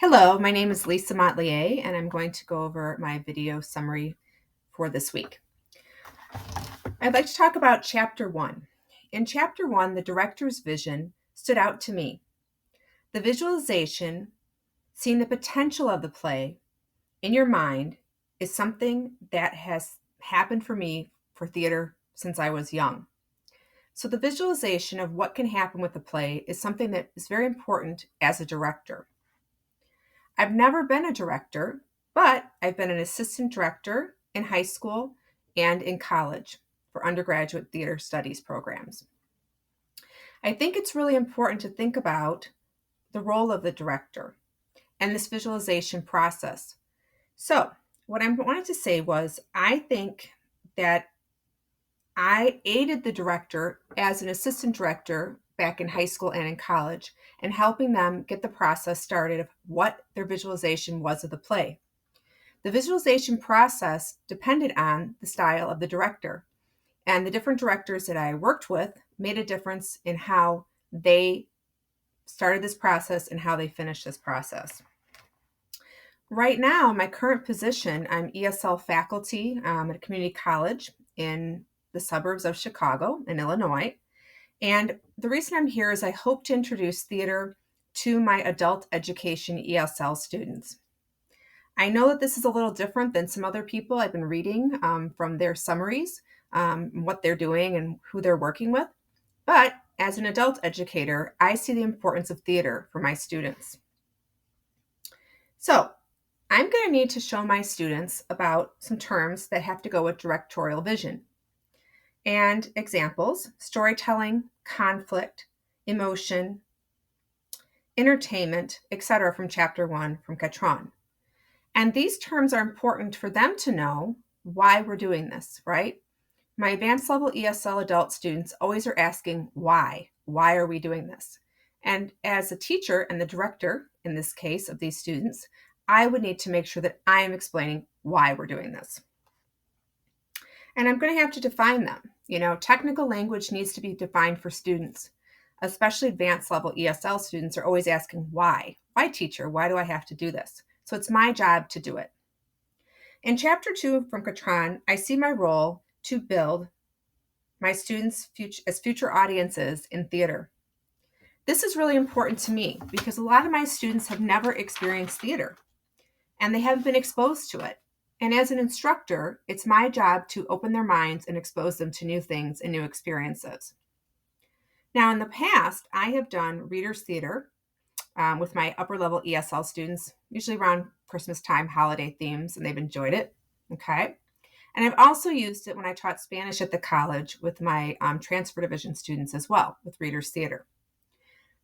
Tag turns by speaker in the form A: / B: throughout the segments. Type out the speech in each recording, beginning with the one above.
A: Hello, my name is Lisa Montlier, and I'm going to go over my video summary for this week. I'd like to talk about Chapter 1. In Chapter 1, the director's vision stood out to me. The visualization, seeing the potential of the play in your mind, is something that has happened for me for theater since I was young. So the visualization of what can happen with the play is something that is very important as a director. I've never been a director, but I've been an assistant director in high school and in college for undergraduate theater studies programs. I think it's really important to think about the role of the director and this visualization process. So, what I wanted to say was, I think that I aided the director as an assistant director back in high school and in college and helping them get the process started of what their visualization was of the play. The visualization process depended on the style of the director, and the different directors that I worked with made a difference in how they started this process and how they finished this process. Right now, my current position, I'm ESL faculty at a community college in the suburbs of Chicago in Illinois. And the reason I'm here is I hope to introduce theater to my adult education ESL students. I know that this is a little different than some other people I've been reading from their summaries, what they're doing and who they're working with. But as an adult educator, I see the importance of theater for my students. So I'm going to need to show my students about some terms that have to go with directorial vision. And examples: storytelling, conflict, emotion, entertainment, etc. from Chapter 1 from Catron. And these terms are important for them to know why we're doing this, right? My advanced level ESL adult students always are asking why. Why are we doing this? And as a teacher and the director, in this case, of these students, I would need to make sure that I am explaining why we're doing this. And I'm going to have to define them. Technical language needs to be defined for students, especially advanced level ESL students are always asking why. Why, teacher? Why do I have to do this? So it's my job to do it. In Chapter 2 from Catron, I see my role to build my students as future audiences in theater. This is really important to me because a lot of my students have never experienced theater and they haven't been exposed to it. And as an instructor, it's my job to open their minds and expose them to new things and new experiences. Now, in the past, I have done readers theater with my upper level ESL students, usually around Christmas time, holiday themes, and they've enjoyed it. Okay. And I've also used it when I taught Spanish at the college with my transfer division students as well, with readers theater.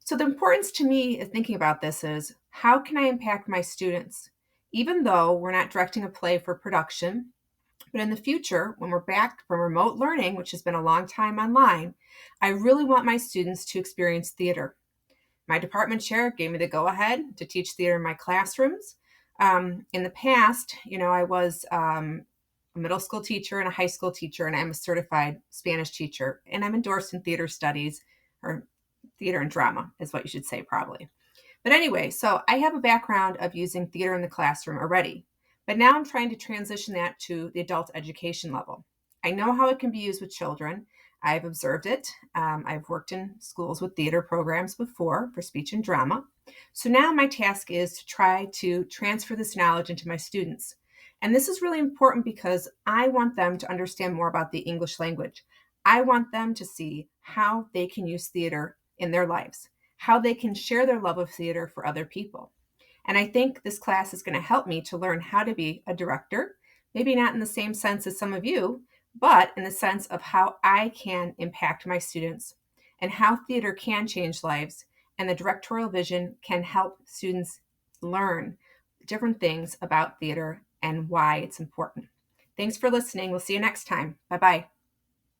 A: So the importance to me of thinking about this is, how can I impact my students? Even though we're not directing a play for production, but in the future, when we're back from remote learning, which has been a long time online, I really want my students to experience theater. My department chair gave me the go-ahead to teach theater in my classrooms. In the past, I was a middle school teacher and a high school teacher, and I'm a certified Spanish teacher, and I'm endorsed in theater studies, or theater and drama is what you should say probably. But anyway, so I have a background of using theater in the classroom already, but now I'm trying to transition that to the adult education level. I know how it can be used with children. I've observed it. I've worked in schools with theater programs before for speech and drama. So now my task is to try to transfer this knowledge into my students. And this is really important because I want them to understand more about the English language. I want them to see how they can use theater in their lives, how they can share their love of theater for other people. And I think this class is going to help me to learn how to be a director, maybe not in the same sense as some of you, but in the sense of how I can impact my students and how theater can change lives, and the directorial vision can help students learn different things about theater and why it's important. Thanks for listening. We'll see you next time. Bye-bye.